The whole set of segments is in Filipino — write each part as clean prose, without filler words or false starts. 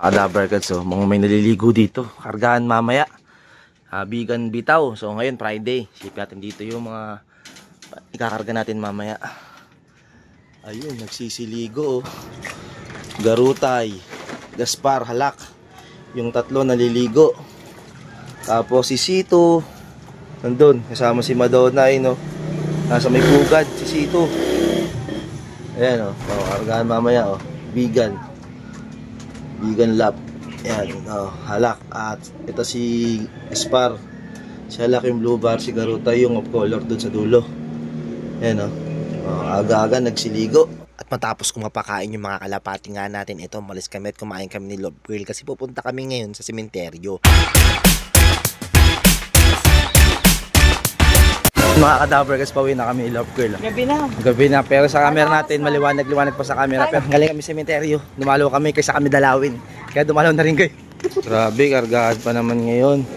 Adabarkad, so mga may naliligo dito. Kargahan mamaya. Bigan bitaw. So ngayon Friday. Sipin natin dito yung mga ikakarga natin mamaya. Ayun, nagsisiligo. Garutay, Gaspar, Halak. Yung tatlo naliligo. Tapos si Sito nandun. Kasama si Madonna no? Nasa may pugad si Sito. Ayan kargahan mamaya Bigan lap. Yan, Halak. At ito si Gaspar. Si Halak yung blue bar, si Garutay yung of color dun sa dulo. Yan aga-aga nagsiligo. At matapos kung mapakain yung mga kalapati nga natin, ito malis kami at kumain kami ni Love Grill kasi pupunta kami ngayon sa sementeryo. Mga kadabarkas, pauwi na kami Love Girl. Gabi na. Pero sa camera natin, maliwanag pa sa camera. Pero galing kami sementeryo. Dumalaw kami kaysa kami dalawin. Kaya dumalaw na rin kayo. Grabe, kargahan pa naman ngayon.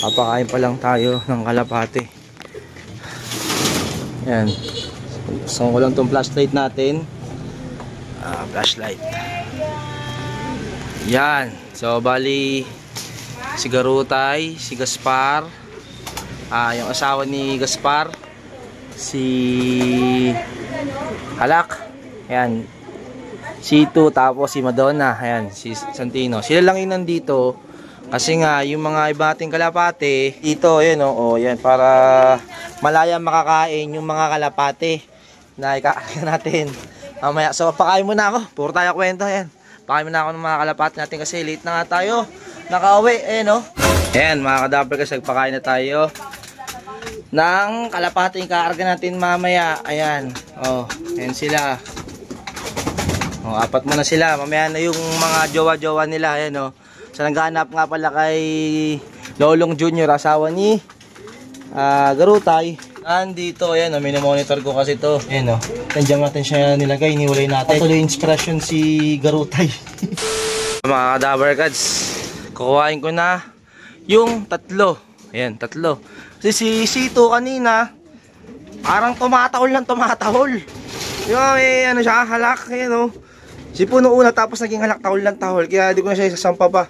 Papakain pa lang tayo ng kalapati. Yan. Gusto ko lang itong flashlight natin. Flashlight. Yan. So, bali, si Garutay, si Gaspar, yung asawa ni Gaspar, si Halak, ayan, si Sito, tapos si Madonna, ayan, si Santino. Sila lang yung nandito kasi nga yung mga iba ating kalapate dito, ayan yan, para malaya makakain yung mga kalapate na ikakain natin mamaya. So pakain muna ako, puro tayo kwento. Ayan, pakain muna ako ng mga kalapate natin kasi late na nga tayo nakauwi. Ayan mga kadabarkas, nagpakain na tayo ng kalapati yung kakarga natin mamaya. Ayan, ayan sila. Apat muna sila. Mamaya na yung mga jowa-jowa nila. Ayan So naghahanap nga pala kay Lolong Junior, asawa ni Garutay. Nandito, ayan minomonitor ko kasi to. Ayan nandiyan natin siya nilagay, iniwalay natin. Ito yung inspiration si Garutay. Mga kadabarkads, kukuhain ko na yung tatlo. Ayan, tatlo. Kasi si Sito kanina, parang tumatahol lang tumatahol. Yung may siya, Halak. Ayan Si Puno una, tapos naging Halak, tahol lang tahol. Kaya di ko na siya isasampa pa.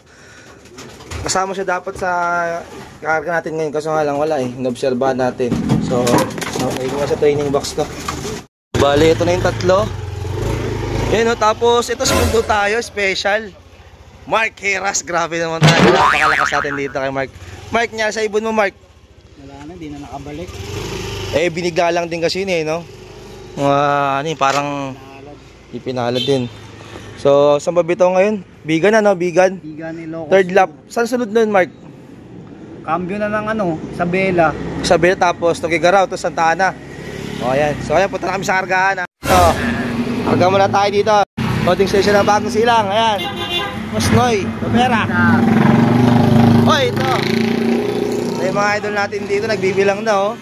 Kasama siya dapat sa kakarga natin ngayon. Kaso nga lang wala inobserbahan natin. So ay ko sa training box ko. Bale, ito na yung tatlo. Ayan tapos ito sundo tayo, special. Mark Heras, grabe naman talaga. Napakalakas natin dito kay Mark. Mark niya, sa ibon mo Mark. Wala na, di na nakabalik. Binigla lang din kasi yun parang ipinalad din. So, saan ba bitaw ngayon? Bigan Bigan? Bigan ni Locos. Third lap. Saan sunod nun Mark? Cambio na ng Isabela. Isabela, tapos Tugigaraw, tapos Santa Ana. Ayan. So, ayan, punta na kami sa kargahan. Karga muna tayo dito. Loading station ng Bagong Silang. Ayan. Musnoy, Topera. Ito. May mga idol natin dito, nagbibilang na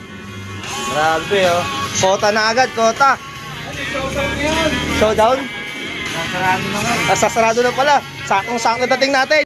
Grabe Kota na agad, kota. Showdown? Sasarado na nga. Sasarado na pala. Sakong-sakong dating natin.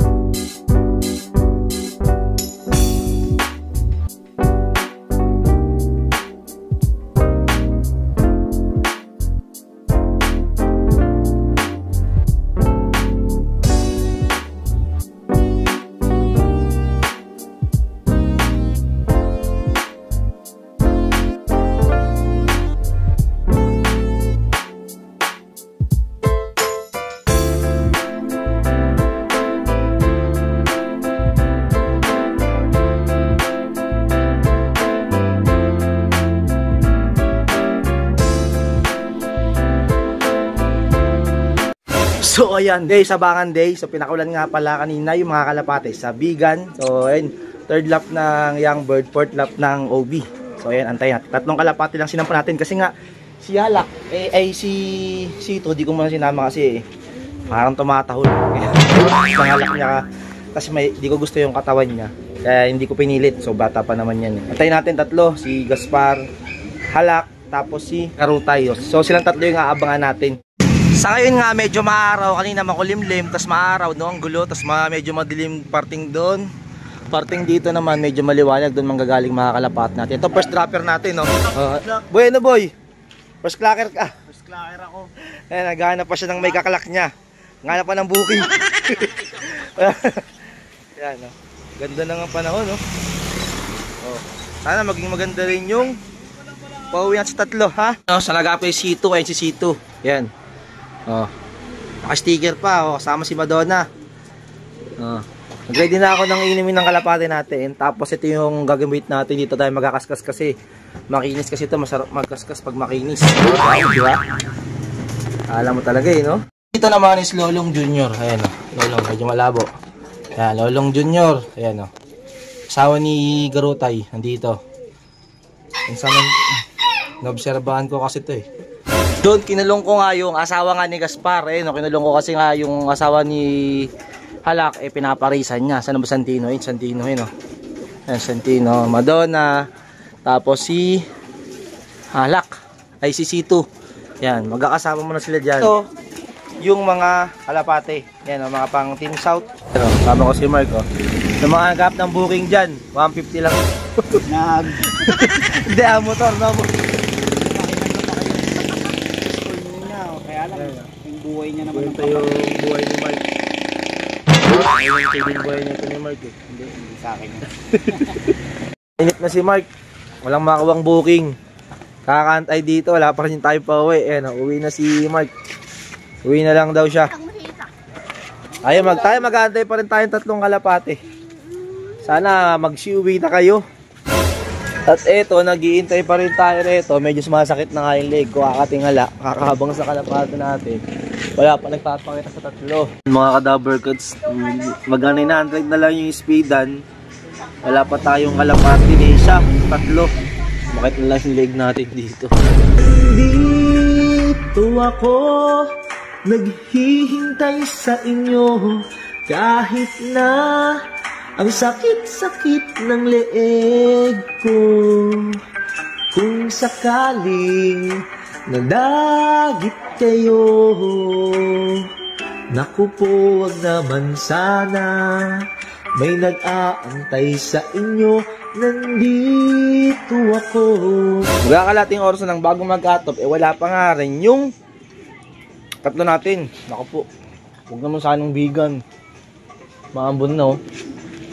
So ayan, sabangan day. So pinakawalan nga pala kanina yung mga kalapate sa Bigan. So ayan, third lap ng Young Bird, fourth lap ng OB. So ayan, antayin natin. Tatlong kalapate lang sinampa natin kasi nga si Halak, si Sito, di ko muna sinama kasi parang tumatahol. Ang Halak niya kasi di ko gusto yung katawan niya. Kaya hindi ko pinilit. So bata pa naman yan. Antayin natin tatlo, si Gaspar, Halak, tapos si Garutay. So silang tatlo yung aabangan natin. Sa ngayon nga medyo maaraw, kanina makulimlim, tas maaraw ang gulo, tas medyo madilim parting doon. Parting dito naman medyo maliwanag, doon manggagaling mga kalapat natin. Ito first dropper natin Bueno boy. First clacker ka. First clacker ako. Naghahanap pa siya ng may kakalak niya. Ngana pa ng booking. Yan, no? Ganda na ng panahon, no? Oh. Sana maging maganda rin yung pauwi natin sa tatlo, ha? No, sa Lagapay C2, ayun si C2. Yan. Oh. Naka-sticker pa, oh. Kasama si Madonna. Oh. Nag-ready na ako ng inumin ng kalapate natin. Tapos ito yung gagamit natin. Dito tayo magkakaskas kasi. Makinis kasi ito. Masarap magkaskas pag makinis. Wow, di ba? Alam mo talaga eh, no? Dito naman is Lolong Junior. Ayan, oh. Lolong, medyo malabo. Ayan, Lolong Junior. Ayan, oh. Asawa ni Garutay. Nandito. Naobserbahan ko kasi ito eh. Doon, kinulong ko nga yung asawa nga ni Gaspar. Eh, no? Kinulong ko kasi nga yung asawa ni Halak, eh, pinaparisan niya. Saan ba Santino? Santino, no? Ayan, Santino. Madonna. Tapos si Halak. Ay, si C2. Yan, magkakasama muna sila dyan. Ito, yung mga kalapate. Yan, mga pang Team South. Ano, sama ko si Mark, oh. Sa mga nagkap ng booking dyan, 150 lang. Hindi, motor, no? Kaya lang, yung buhay niya naman. Ito yung buhay ni Mark. Yung buhay nito ni Mark, eh. Hindi sa akin. Init na si Mark. Walang makawang booking. Kakantay dito, wala pa rin tayo pa uwi. Uwi na si Mark. Uwi na lang daw siya. Tayo mag-aantay pa rin tayong tatlong kalapate. Sana mag-uwi na kayo. At eto, nag-iintay pa rin tayo rito. Medyo sumasakit na nga yung leg ko. Kakatingala, kakahabang sa kalapate natin. Wala pa nagpapakita sa tatlo. Mga ka-double cuts, mag-900 na lang yung speedan. Wala pa tayong kalapate ni siya. Tatlo. Bakit na lang yung leg natin dito? Dito ako naghihintay sa inyo kahit na ang sakit-sakit ng leeg ko. Kung sakaling nadagit kayo, naku po, wag naman sana. May nag-aantay sa inyo, nandito ako. Magkakalating oras na lang bago mag-atop, wala pa nga rin yung tatlo natin. Naku po, huwag naman sanang vegan. Maambon na, oh.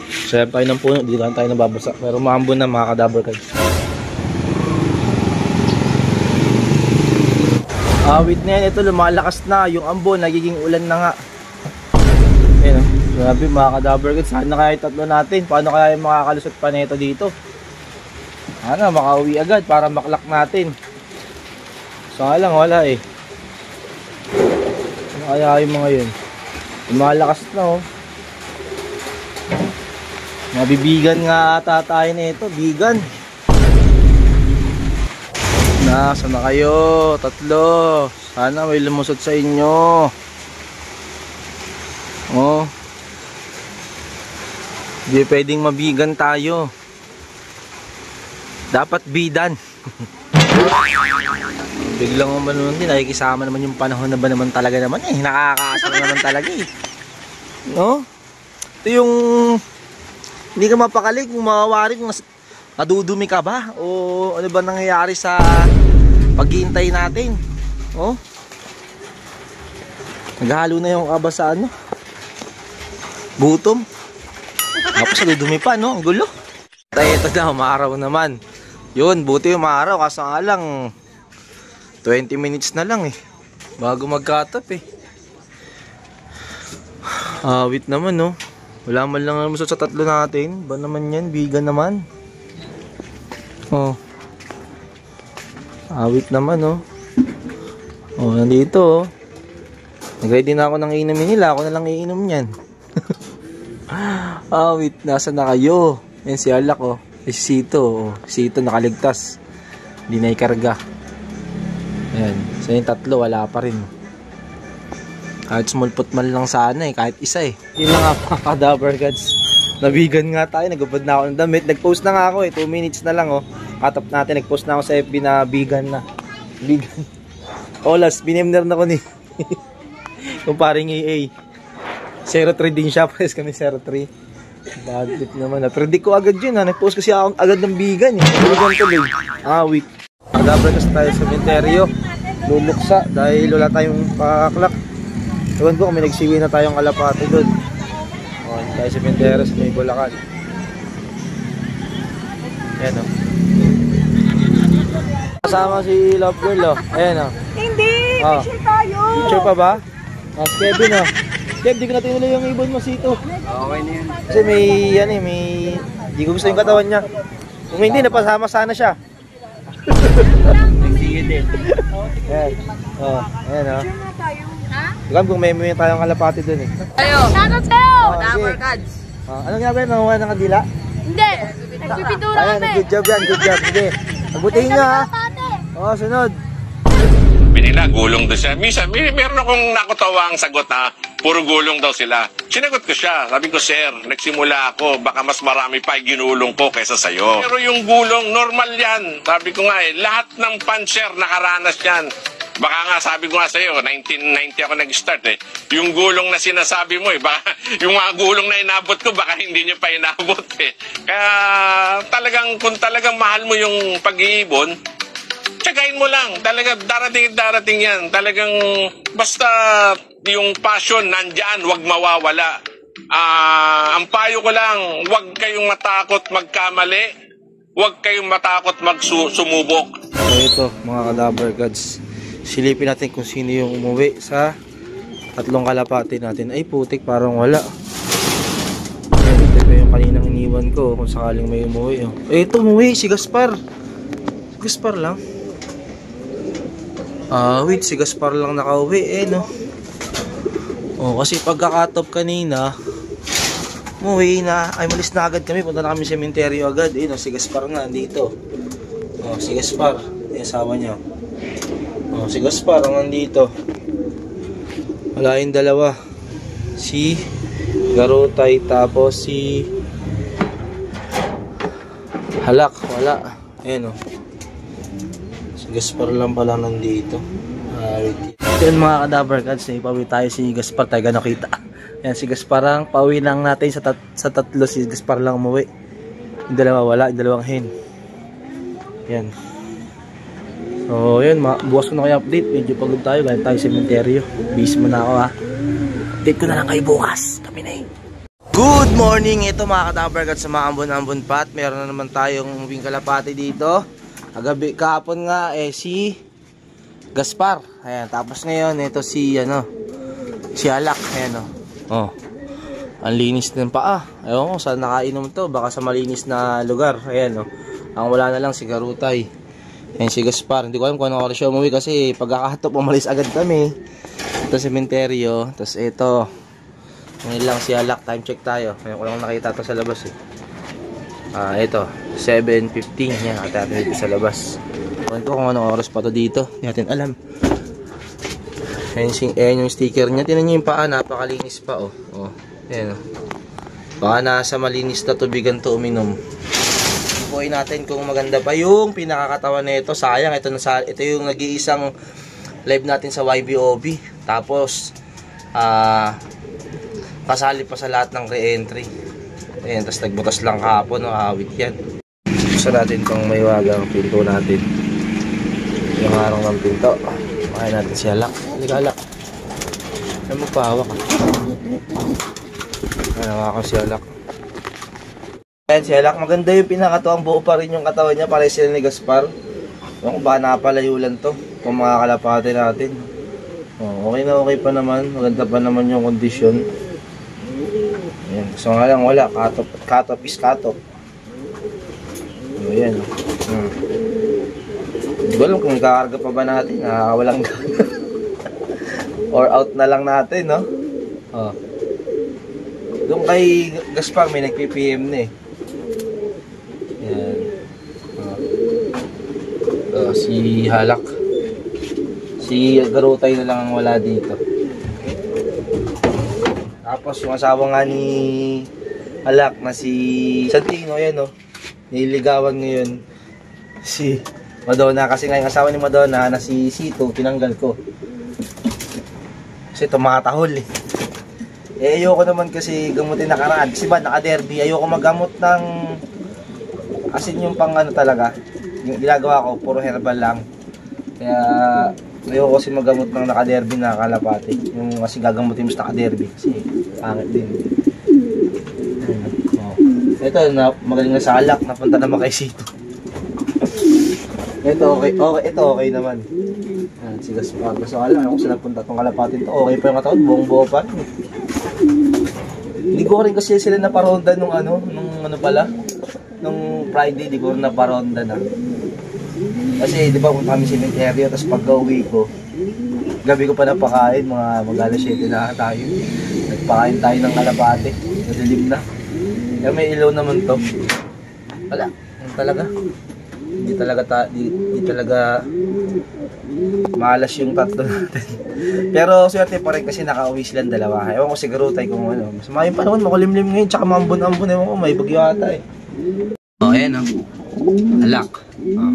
Sayap tayo ng puno, hindi tayo nababasa. Pero maambon na, mga ka-double cuts. Awit na yan, ito lumalakas na. Yung ambon, nagiging ulan na nga. Ayan, oh. Grabe mga ka-double cuts, sana kaya yung tatlo natin. Paano kaya yung makakalusot pa nito dito? Sana makauwi agad para maklak natin. So lang, wala eh. Ano kaya yung mga yun? Lumalakas na, oh. Mabibigan nga ata tayo nito, bigan. Nasaan na kayo? Tatlo. Sana may lumusot sa inyo. Oh. Hindi pwedeng mabigan tayo. Dapat bidan. Biglang naman nun din, nakikisama naman yung panahon na ba naman talaga naman eh. Nakakaasar naman talaga eh. No? Ito yung hindi ka mapakali kung mawawari kung nadudumi ka ba o ano ba nangyayari sa paghihintay natin. Oh. Naghalo na yung kaba sa ano? Gutom. Tapos nadudumi pa, no? Ang gulo. Tayo ito na, umaraw naman. Yun, buti umaraw kasi nga lang 20 minutes na lang eh. Bago magkatap eh. Awit naman, no? Wala man lang naman sa tatlo natin. Ba naman yan? Bigan naman. Oh. Awit naman, oh. Oh, nandito, oh. Nag-ready na ako ng inumin nila. Ako na lang iinom yan. Awit, nasa na kayo? Yan si Alak, oh. Si Sito, oh. Sito nakaligtas. Hindi na ikarga. Ayan. So yung tatlo, wala pa rin. Kahit small pot man lang sana eh, kahit isa eh. Yun lang nga mga ka-double cuts. Nabigan nga tayo, nagupad na ako ng damit. Nag-post na nga ako eh, 2 minutes na lang oh. Katap natin, nag-post na ako sa FB na bigan na. Bigan. Olas, binemner na ko ni kumparing AA. 03 din siya, press kami 03. Bad trip naman na. Predict ko agad yun ha, nag-post kasi ako agad ng bigan eh. Bigan tuloy. Awit. Mag-double cuts tayo sa cementerio. Luluksa dahil wala tayong pakaklak. Ewan ko kung may nagsiwi na tayong kalapati doon. O, tayo sa Pintero sa may Bulacan. Ayan o. Kasama si Love Girl o. Ayan o. Hindi! Oh. Picture tayo! Picture pa ba? Si Kevin o. Kev, di ko na tinuloy yung ibon mo sito. Okay na yun. Kasi may, yan eh, may... Di ko gusto yung katawan niya. Kung hindi, napasama sana siya. Sige din. Ayan. O, ayan o. Picture na tayo. Ha? Ikaw kung may tayong kalapati dun eh. Tayo! Shoutout sa'yo! Oh, Dabber Gods! Anong nga ba yun? Nanguha ng kadila? Hindi! Nagpipintura Ayan, kami! good job yan, good job. Sige. Magbutihin nyo ha. Oo, sunod. Binila, gulong daw siya. Minsan, meron akong nakutawang sagot na puro gulong daw sila. Sinagot ko siya. Sabi ko, sir, nagsimula ako. Baka mas marami pa ginulong ko kaysa sa'yo. Pero yung gulong, normal yan. Sabi ko nga lahat ng puncher nakaranas yan. Baka nga, sabi ko nga sa'yo, 1990 ako nag-start eh. Yung gulong na sinasabi mo baka yung mga gulong na inabot ko, baka hindi nyo pa inabot eh. Kaya talagang, kung talagang mahal mo yung pag-iibon, tsagain mo lang. Talaga, darating yan. Talagang, basta yung passion nandyan, wag mawawala. Ang payo ko lang, wag kayong matakot magkamali. Wag kayong matakot sumubok. So ito, mga Kadabber Gods. Silipin natin kung sino yung umuwi sa tatlong kalapati natin. Ay putik, parang wala. Ayan, ito pa yung kaninang iniwan ko kung sakaling may umuwi. Ito umuwi, si Gaspar. Si Gaspar lang. Wait, si Gaspar lang nakauwi no. Kasi pagkakatop kanina, umuwi na, ay malis na agad kami. Punta na kami sa sementeryo agad. Si Gaspar nga, dito. Si Gaspar, yung asawa niya. Si Gaspar ang nandito. Wala yung dalawa. Si Garutay tapos si Halak. Wala. Ayan si Gaspar lang pala nandito. Wait. Yan mga Kadabber Gods, pauwi tayo si Gaspar. Tayo nakita. Ayan si Gaspar ang pauwi lang natin sa tatlo. Si Gaspar lang umuwi. Yung dalawa wala. Yung dalawang hen. Yan. So yun, bukas ko na kayo update. Medyo pagod tayo, galing tayo sa sementeryo. Busy mo na ako ha. Update ko na lang kayo bukas. Kami na yun. Good morning! Ito mga Kadabber Gods sa mga ambon-ambon pat. Meron na naman tayong wing kalapati dito. Kagabi, kahapon nga si Gaspar. Ayan, tapos ngayon ito si si Alak. Ayan ang linis ng paa. Ewan ko saan nakainom to. Baka sa malinis na lugar. Ayan ang wala na lang si Garutay. Ayan si Gaspar, hindi ko alam kung anong oras siya umuwi kasi pagkakatop umalis agad kami. Ito sementeryo, tapos ito. Ngayon lang si Alak, time check tayo. Ngayon ko lang nakita ito sa labas ito, 7:15 yan, natin dito sa labas. Ayan ko kung anong oras pa to dito, hindi natin alam. Ayan yung sticker niya, tinan nyo yung paa, napakalinis pa ayan baka nasa malinis na tubigan to uminom. Buhay natin kung maganda pa yung pinakakatawan nito. Sayang, ito yung nag-iisang live natin sa YBOB. Tapos kasali pa sa lahat ng re-entry. Ayan, tapos nagbutas lang kahapon, awit yan. Gusto natin itong may wagang pinto natin. Yung harang ng pinto. Makain natin si Alak. Halika Alak. Ano mo pahawak Hawak ko si Alak. Ayan si Alak, maganda yung pinakatuwang, buo pa rin yung katawan niya, pare sila ni Gaspar. Kung ba napalayo lang to, kung mga kalapati natin. Okay na okay pa naman, maganda pa naman yung kondisyon. Ayan, so nga lang wala, cut off is cut off. Ayan. Hindi ko alam kung kakarga pa ba natin, walang gana. Or out na lang natin, no? Doon kay Gaspar may nag-PPM na Yan. Si Halak. Si Garutay na lang ang wala dito. Tapos yung asawa nga ni Halak na si Santino, yan nililigawan ngayon si Madonna. Kasi nga yung asawa ni Madonna na si Sito, tinanggal ko. Kasi tumakatahol ayoko naman kasi gamutin na karaan. Kasi ba naka-derby, ayoko maggamot ng asin yung pang talaga. Yung ginagawa ko, puro herbal lang. Kaya Ayoko kasi magamot ng nakaderby na kalapati. Yung kasi gagamutin mo sa nakaderby. Kasi pangit din. Oh. Ito, magaling na sa alak. Napunta naman kay Sito. Ito, okay naman. Sigas pa. Gusto ka lang, kung saan napunta itong kalapatin to, okay pa yung katawan, buong buo pa rin. Hindi ko rin kasi sila naparonda nung Friday, di ko rin naparonda na. Kasi di ba kung kami simenteryo, tapos pagka-uwi ko, gabi ko pa napakain, mag-alas 7 na tayo. Nagpakain tayo ng kalapate, madilim na. Kaya may ilaw naman to. Wala, yun talaga. Hindi talaga malas yung tatlo natin. Pero swerte pa rin kasi nakauwi silang dalawa. Ewan ko siguro tayo kung ano. Masama yung panahon, makulimlim ngayon, tsaka maambon-ambon. Ewan ko, may bagyo ata eh. Oh, ayan oh. Alak. Oh.